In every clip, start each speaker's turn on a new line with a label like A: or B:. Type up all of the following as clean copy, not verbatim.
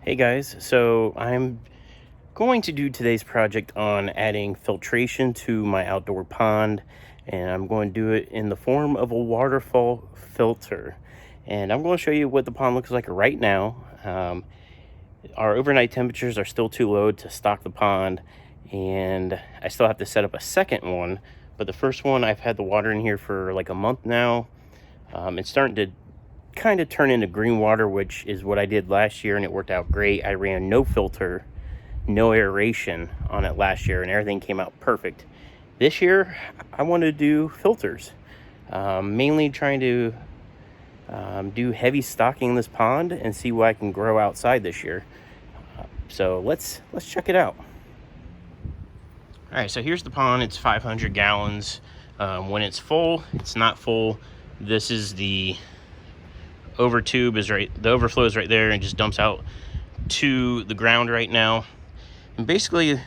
A: Hey guys, so I'm going to do today's project on adding filtration to my outdoor pond, and I'm going to do it in the form of a waterfall filter. And I'm going to show you what the pond looks like right now. Our overnight temperatures are still too low to stock the pond, and I still have to set up a second one. But the first one, I've had the water in here for like a month now. It's starting to kind of turn into green water, which is what I did last year, and it worked out great. I ran no filter, no aeration on it last year, and everything came out perfect. This year I want to do filters, mainly trying to do heavy stocking in this pond and see what I can grow outside this year. So let's check it out. All right, so here's the pond. It's 500 gallons. When it's full, it's not full. This is the over tube, is right, the overflow is right there and just dumps out to the ground right now. And basically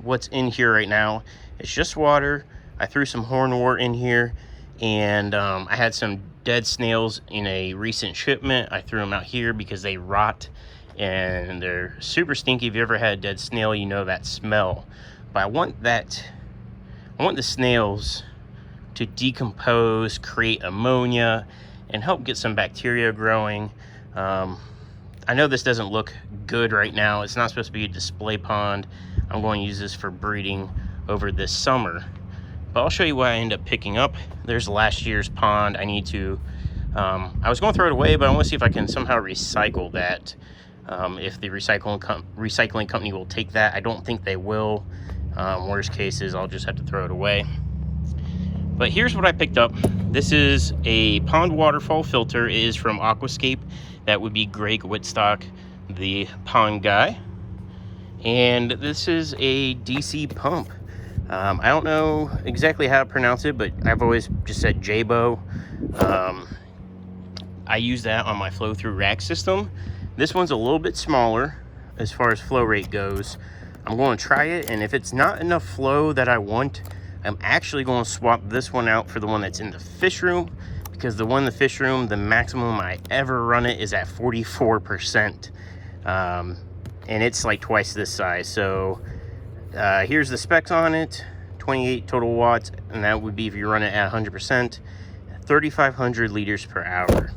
A: what's in here right now is just water. I threw some hornwort in here, and I had some dead snails in a recent shipment. I threw them out here because they rot and they're super stinky. If you ever had a dead snail, you know that smell. But I want the snails to decompose, create ammonia, and help get some bacteria growing. I know this doesn't look good right now. It's not supposed to be a display pond. I'm going to use this for breeding over this summer. But I'll show you what I end up picking up. There's last year's pond. I need to, I was going to throw it away, but I want to see if I can somehow recycle that. If the recycling company will take that. I don't think they will. Worst case is I'll just have to throw it away. But here's what I picked up. This is a pond waterfall filter. It is from Aquascape. That would be Greg Whitstock, the pond guy. And this is a DC pump. I don't know exactly how to pronounce it, but I've always just said Jabo. I use that on my flow through rack system. This one's a little bit smaller as far as flow rate goes. I'm going to try it, and if it's not enough flow that I want, I'm actually going to swap this one out for the one that's in the fish room, because the one in the fish room, the maximum I ever run it is at 44%. And it's like twice this size. So here's the specs on it: 28 total watts, and that would be if you run it at 100%, 3,500 liters per hour.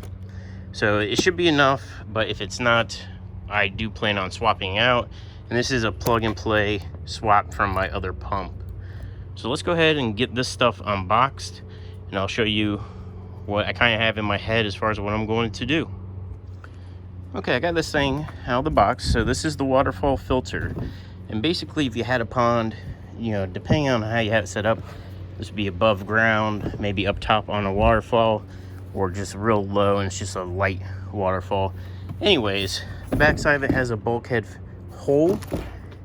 A: So it should be enough, but if it's not, I do plan on swapping out. And this is a plug and play swap from my other pump. So let's go ahead and get this stuff unboxed, and I'll show you what I kind of have in my head as far as what I'm going to do. Okay, I got this thing out of the box. So this is the waterfall filter. And basically, if you had a pond, you know, depending on how you have it set up, this would be above ground, maybe up top on a waterfall, or just real low and it's just a light waterfall. Anyways, the back side of it has a bulkhead hole.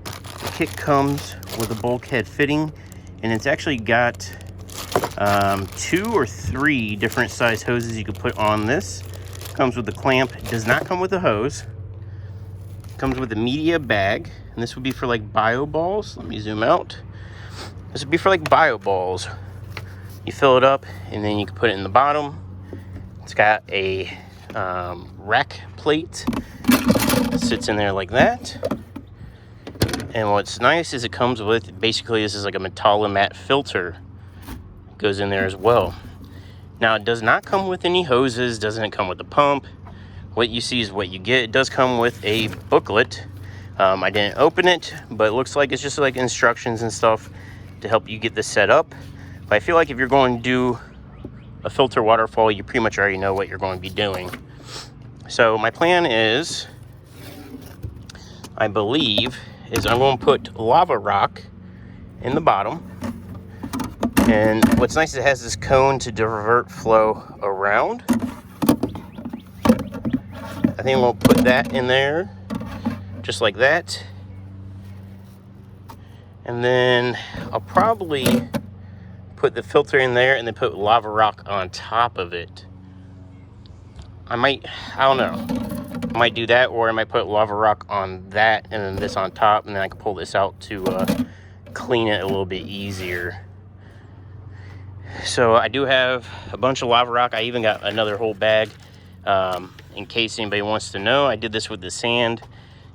A: The kit comes with a bulkhead fitting, and it's actually got 2 or 3 different size hoses you can put on this. Comes with the clamp. It does not come with the hose. Comes with a media bag, and this would be for like biofalls. Let me zoom out. This would be for like biofalls. You fill it up, and then you can put it in the bottom. It's got a rack plate. It sits in there like that. And what's nice is it comes with, basically this is like a Metalamat filter. It goes in there as well. Now it does not come with any hoses, doesn't come with a pump. What you see is what you get. It does come with a booklet. I didn't open it, but it looks like it's just like instructions and stuff to help you get this set up. But I feel like if you're going to do a filter waterfall, you pretty much already know what you're going to be doing. So my plan is, I believe, is I'm going to put lava rock in the bottom. And what's nice is it has this cone to divert flow around. I think I'm going to put that in there, just like that. And then I'll probably put the filter in there and then put lava rock on top of it. I don't know. I might do that, or I might put lava rock on that and then this on top, and then I can pull this out to clean it a little bit easier. So I do have a bunch of lava rock. I even got another whole bag in case anybody wants to know. I did this with the sand.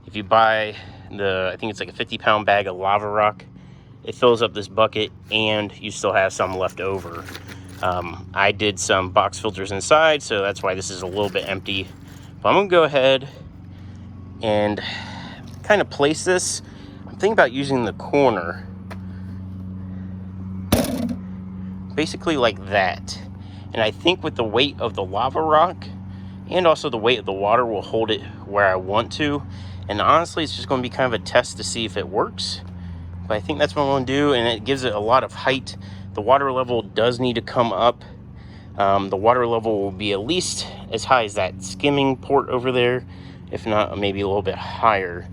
A: if you buy I think it's like a 50-pound bag of lava rock, it fills up this bucket and you still have some left over. I did some box filters inside, so that's why this is a little bit empty. But I'm gonna go ahead and kind of place this. I'm thinking about using the corner, basically like that. And I think with the weight of the lava rock and also the weight of the water will hold it where I want to. And honestly, it's just going to be kind of a test to see if it works. But I think that's what I'm going to do, and it gives it a lot of height. The water level does need to come up. The water level will be at least as high as that skimming port over there, if not maybe a little bit higher.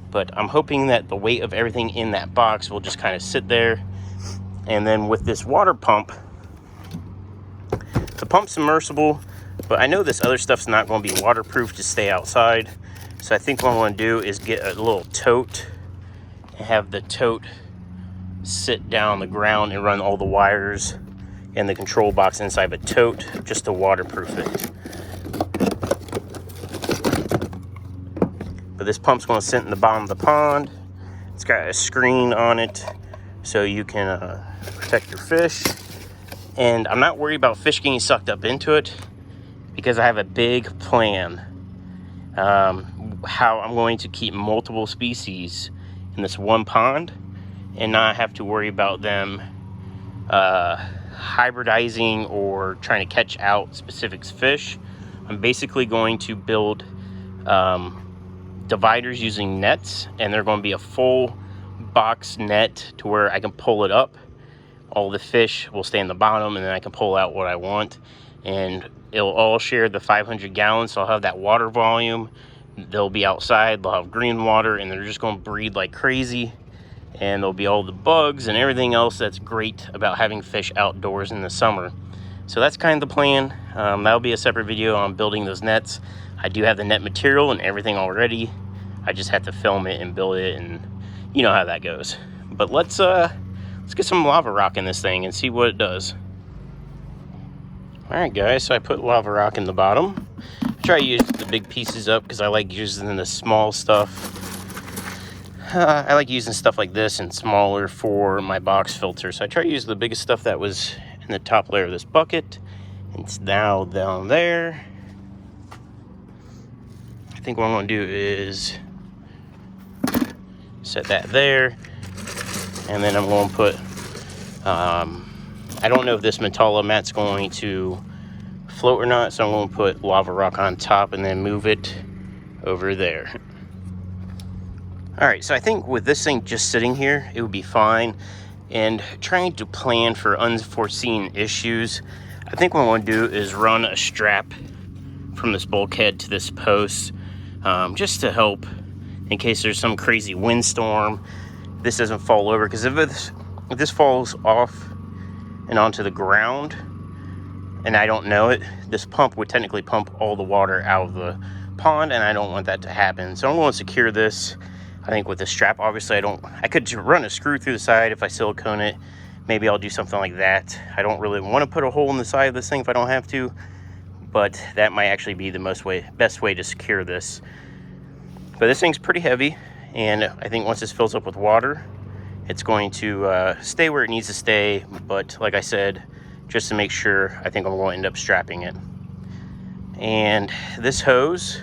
A: But I'm hoping that the weight of everything in that box will just kind of sit there. And then with this water pump, the pump's submersible, but I know this other stuff's not going to be waterproof to stay outside. So I think what I'm going to do is get a little tote and have the tote sit down on the ground and run all the wires and the control box inside of a tote just to waterproof it. But this pump's going to sit in the bottom of the pond. It's got a screen on it so you can protect your fish. And I'm not worried about fish getting sucked up into it because I have a big plan how I'm going to keep multiple species in this one pond and not have to worry about them hybridizing or trying to catch out specific fish. I'm basically going to build dividers using nets, and they're going to be a full box net to where I can pull it up. All the fish will stay in the bottom, and then I can pull out what I want, and it'll all share the 500 gallons, so I'll have that water volume. They'll be outside, they'll have green water, and they're just going to breed like crazy, and there'll be all the bugs and everything else that's great about having fish outdoors in the summer. So that's kind of the plan. That'll be a separate video on building those nets. I do have the net material and everything already. I just have to film it and build it, and you know how that goes. But let's get some lava rock in this thing and see what it does. All right, guys, so I put lava rock in the bottom. I try to use the big pieces up because I like using the small stuff. I like using stuff like this and smaller for my box filter. So I try to use the biggest stuff that was in the top layer of this bucket. It's now down there. I think what I'm going to do is set that there. And then I'm going to put, I don't know if this Mentala mat's going to float or not, so I'm going to put lava rock on top and then move it over there. All right, so I think with this thing just sitting here, it would be fine. And trying to plan for unforeseen issues, I think what I want to do is run a strap from this bulkhead to this post, just to help in case there's some crazy windstorm. This doesn't fall over, because if this falls off and onto the ground and I don't know it, this pump would technically pump all the water out of the pond, and I don't want that to happen. So I'm going to secure this, I think, with the strap. Obviously I could run a screw through the side if I silicone it. Maybe I'll do something like that. I don't really want to put a hole in the side of this thing if I don't have to, but that might actually be the best way to secure this. But this thing's pretty heavy, and I think once this fills up with water, it's going to stay where it needs to stay. But like I said, just to make sure, I think I'm going to end up strapping it. And this hose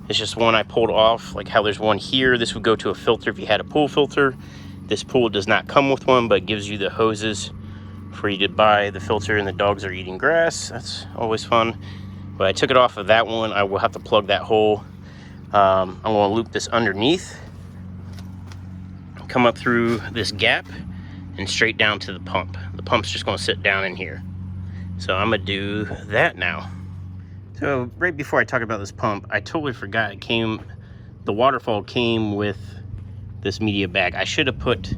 A: is just one I pulled off, like how there's one here. This would go to a filter if you had a pool filter. This pool does not come with one, but gives you the hoses for you to buy the filter, and the dogs are eating grass. That's always fun. But I took it off of that one. I will have to plug that hole. I'm going to loop this underneath, come up through this gap, and straight down to the pump. The pump's just going to sit down in here. So I'm going to do that now. So right before I talk about this pump, I totally forgot the waterfall came with this media bag. I should have put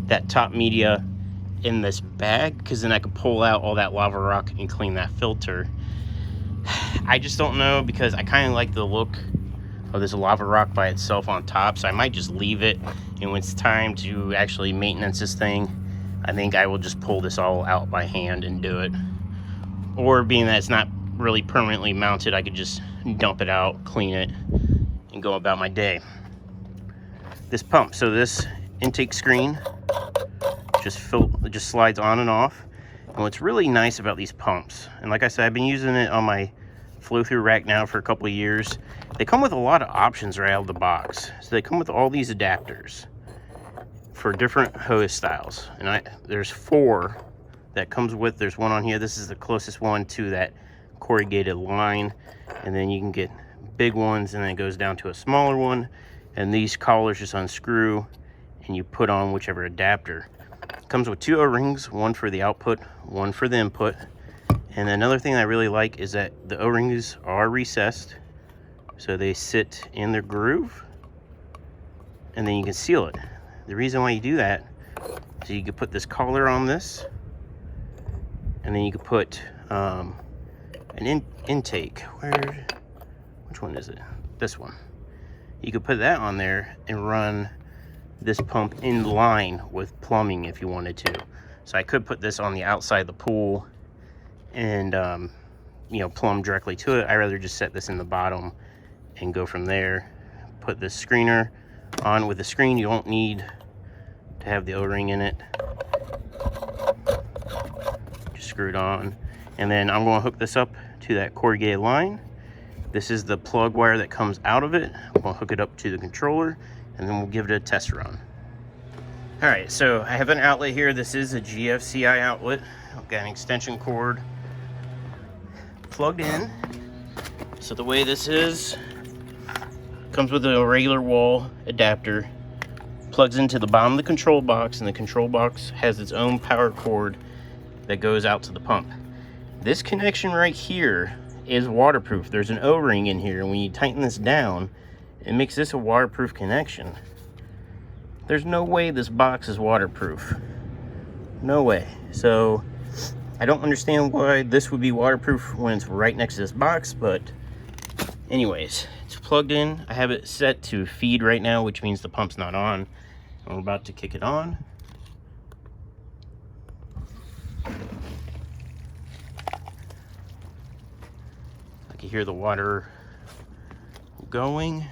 A: that top media in this bag, because then I could pull out all that lava rock and clean that filter. I just don't know, because I kind of like the look of this lava rock by itself on top, so I might just leave it, and when it's time to actually maintenance this thing, I think I will just pull this all out by hand and do it. Or being that it's not really permanently mounted, I could just dump it out, clean it, and and go about my day. This pump, so this intake screen just slides on and off. And what's really nice about these pumps, and like I said, I've been using it on my flow through rack now for a couple of years. They come with a lot of options right out of the box. So they come with all these adapters for different hose styles, and there's 4 that comes with. There's one on here. This is the closest one to that corrugated line, and then you can get big ones, and then it goes down to a smaller one, and these collars just unscrew and you put on whichever adapter. It comes with 2 O-rings, one for the output, one for the input. And another thing I really like is that the O-rings are recessed, so they sit in their groove, and then you can seal it. The reason why you do that is you can put this collar on this, and then you can put an intake. Which one is it? This one. You could put that on there and run this pump in line with plumbing if you wanted to. So I could put this on the outside of the pool and you know, plumb directly to it. I rather just set this in the bottom and go from there. Put this screener on. With the screen, you don't need to have the O-ring in it. Just screw it on, and then I'm going to hook this up to that corrugated line. This is the plug wire that comes out of it. I'm going to hook it up to the controller, and then we'll give it a test run. All right, so I have an outlet here. This is a GFCI outlet. I've got an extension cord plugged in. So the way this is, comes with a regular wall adapter, plugs into the bottom of the control box, and the control box has its own power cord that goes out to the pump. This connection right here is waterproof. There's an O-ring in here, and when you tighten this down, it makes this a waterproof connection. There's no way this box is waterproof. No way. So I don't understand why this would be waterproof when it's right next to this box, but anyways, it's plugged in. I have it set to feed right now, which means the pump's not on. I'm about to kick it on. I can hear the water going.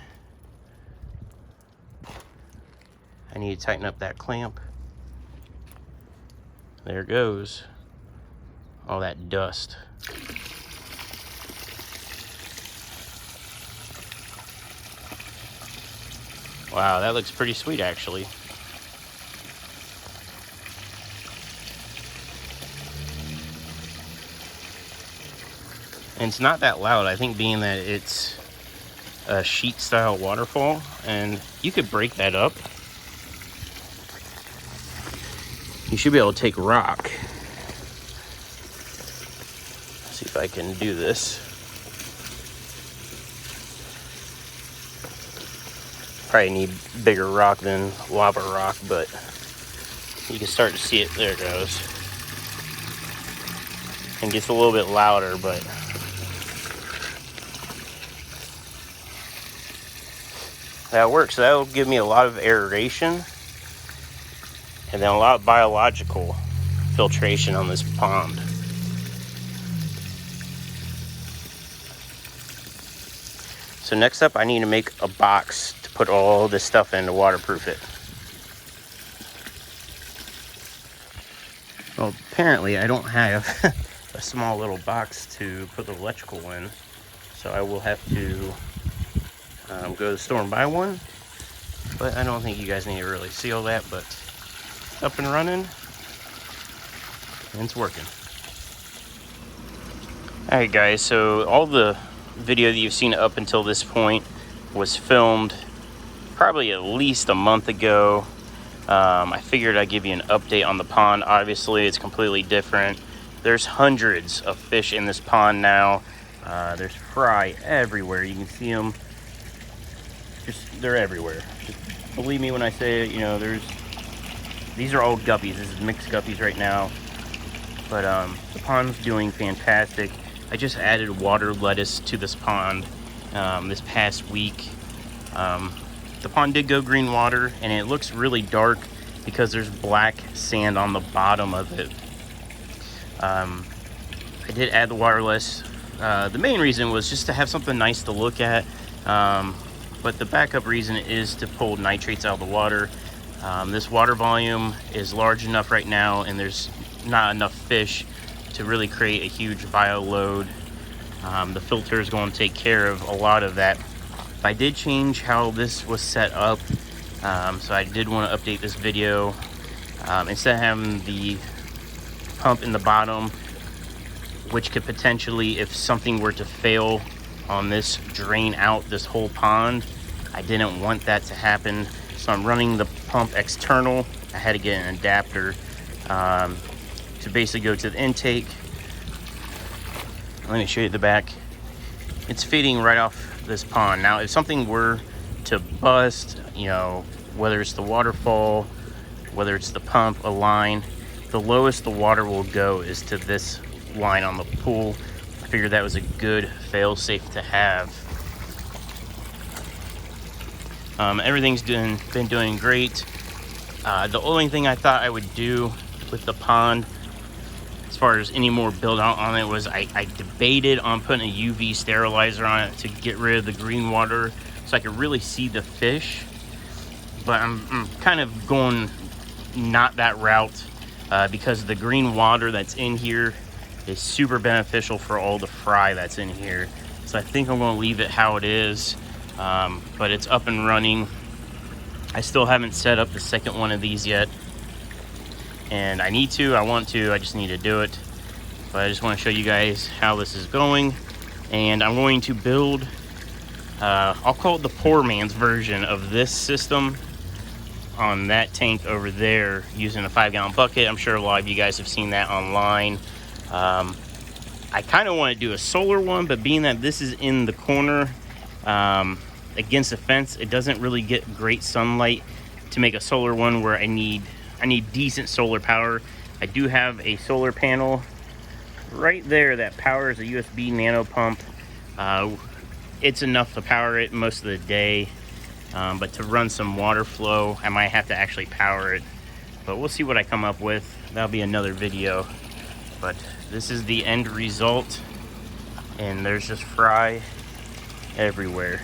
A: I need to tighten up that clamp. There it goes. All that dust. Wow, that looks pretty sweet actually. And it's not that loud. I think being that it's a sheet style waterfall, and you could break that up. You should be able to take rock. See if I can do this. Probably need bigger rock than lava rock, but you can start to see it. There it goes. And gets a little bit louder, but that works. That'll give me a lot of aeration and then a lot of biological filtration on this pond. So next up, I need to make a box to put all this stuff in to waterproof it. Well, apparently I don't have a small little box to put the electrical in, so I will have to go to the store and buy one. But I don't think you guys need to really see all that, but up and running, and it's working. Alright guys, so all the video that you've seen up until this point was filmed probably at least a month ago. I figured I'd give you an update on the pond. Obviously it's completely different. There's hundreds of fish in this pond now. There's fry everywhere. You can see them. They're everywhere. Just believe me when I say it, you know, these are old guppies. This is mixed guppies right now. But the pond's doing fantastic. I just added water lettuce to this pond this past week. The pond did go green water, and it looks really dark because there's black sand on the bottom of it. I did add the water lettuce. The main reason was just to have something nice to look at. but the backup reason is to pull nitrates out of the water. This water volume is large enough right now, and there's not enough fish to really create a huge bio load. The filter is going to take care of a lot of that. I did change how this was set up, so I did want to update this video. Instead of having the pump in the bottom, which could potentially, if something were to fail on this, drain out this whole pond, I didn't want that to happen. So I'm running the pump external. I had to get an adapter to basically go to the intake. Let me show you the back. It's feeding right off this pond. Now, if something were to bust, you know, whether it's the waterfall, whether it's the pump, a line, the lowest the water will go is to this line on the pool. I figured that was a good fail-safe to have. Everything's been doing great. The only thing I thought I would do with the pond, as far as any more build out on it, was I debated on putting a UV sterilizer on it to get rid of the green water so I could really see the fish. But I'm kind of going not that route because the green water that's in here is super beneficial for all the fry that's in here. So I think I'm going to leave it how it is, but it's up and running. I still haven't set up the second one of these yet, and I need to, I want to, I just need to do it. But I just want to show you guys how this is going, and I'm going to build, I'll call it the poor man's version of this system on that tank over there using a 5-gallon bucket. I'm sure a lot of you guys have seen that online. I kind of want to do a solar one, but being that this is in the corner against the fence, it doesn't really get great sunlight to make a solar one where I need decent solar power. I do have a solar panel right there that powers a USB nano pump. It's enough to power it most of the day, but to run some water flow, I might have to actually power it. But we'll see what I come up with. That'll be another video. But this is the end result, and there's just fry everywhere.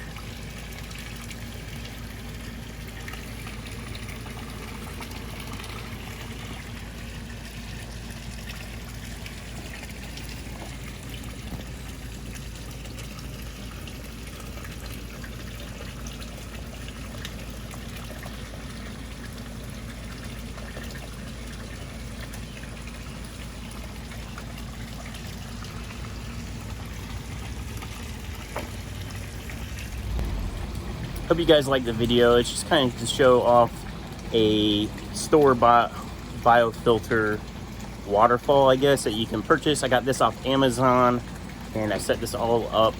A: Hope you guys like the video. It's just kind of to show off a store-bought biofilter waterfall, I guess, that you can purchase. I got this off Amazon, and I set this all up,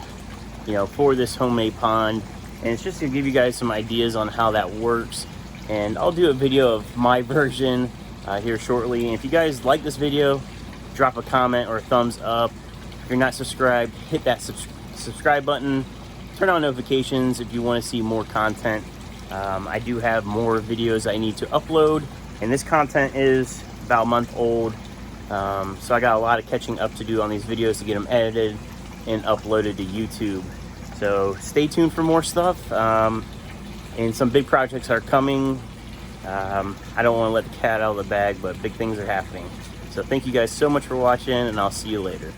A: you know, for this homemade pond. And it's just to give you guys some ideas on how that works. And I'll do a video of my version here shortly. And if you guys like this video, drop a comment or a thumbs up. If you're not subscribed, hit that subscribe button. Turn on notifications if you want to see more content. I do have more videos I need to upload, and this content is about a month old, so I got a lot of catching up to do on these videos to get them edited and uploaded to YouTube. So stay tuned for more stuff, and some big projects are coming. I don't want to let the cat out of the bag, but big things are happening. So thank you guys so much for watching, and I'll see you later.